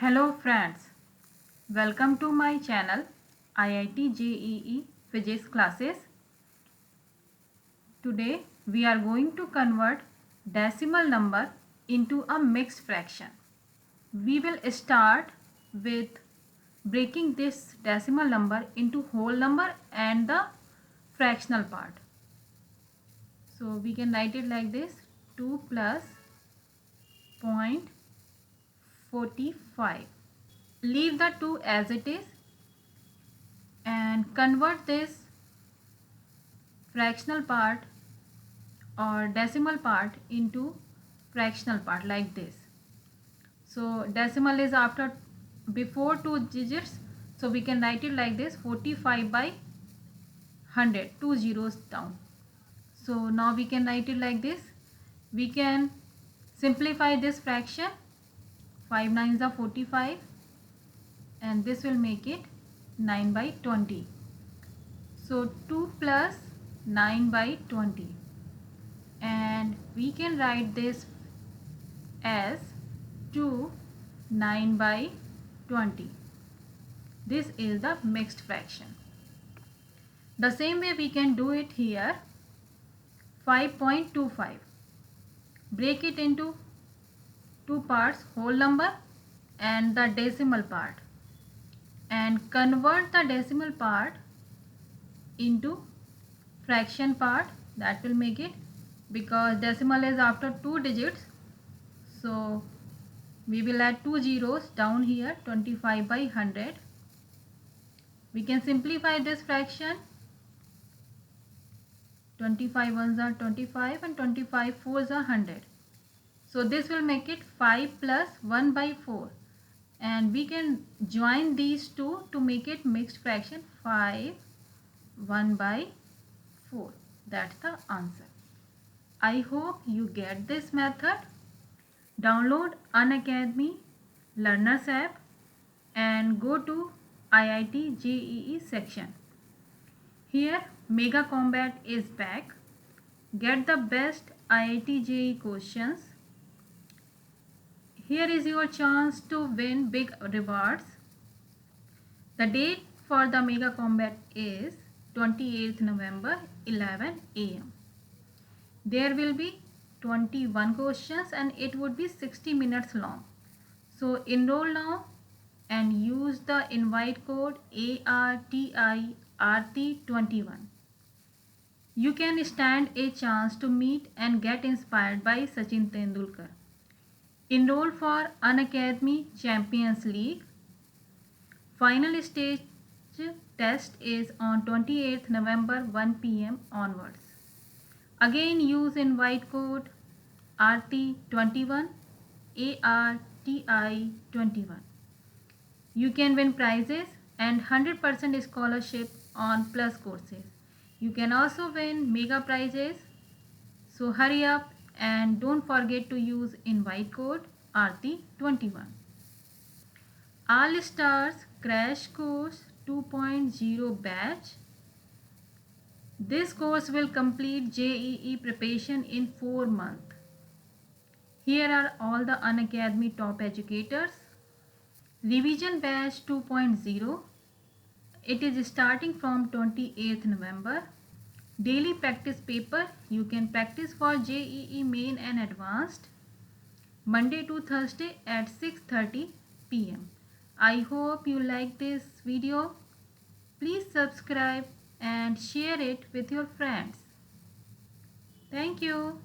Hello friends, welcome to my channel IIT JEE Physics classes. Today we are going to convert decimal number into a mixed fraction. We will start with breaking this decimal number into whole number and the fractional part. So we can write it like this: 2 plus 0.45. Leave the 2 as it is and convert this fractional part or decimal part into fractional part like this. So decimal is after before two digits, so we can write it like this: 45 by 100, two zeros down. So now we can write it like this. We can simplify this fraction. 5 nines are 45 and this will make it 9 by 20. So 2 plus 9 by 20, and we can write this as 2 9 by 20. This is the mixed fraction. The same way we can do it here. 5.25. Break it into two parts, whole number and the decimal part, and convert the decimal part into fraction part. That will make it, because decimal is after two digits, so we will add two zeros down here. 25 by 100. We can simplify this fraction. 25 ones are 25 and 25 fours are 100. So this will make it 5 plus 1 by 4, and we can join these two to make it mixed fraction. 5 1 by 4. That's the answer. I hope you get this method. Download Unacademy Learners app and go to IIT JEE section. Here Mega Combat is back. Get the best IIT JEE questions. Here is your chance to win big rewards. The date for the Mega Combat is 28th November 11 am. There will be 21 questions and it would be 60 minutes long. So enroll now and use the invite code ARTIRT21. You can stand a chance to meet and get inspired by Sachin Tendulkar. Enroll for Unacademy Champions League. Final stage test is on 28th November 1 p.m. onwards. Again use invite code RT21 ARTI21. You can win prizes and 100% scholarship on plus courses. You can also win mega prizes. So hurry up and don't forget to use invite code RT21. All Stars Crash Course 2.0 batch. This course will complete JEE preparation in 4 months. Here are all the Unacademy top educators. Revision batch 2.0. It is starting from 28th November. Daily practice paper. You can practice for JEE main and advanced Monday to Thursday at 6:30 p.m. I hope you like this video. Please subscribe and share it with your friends. Thank you.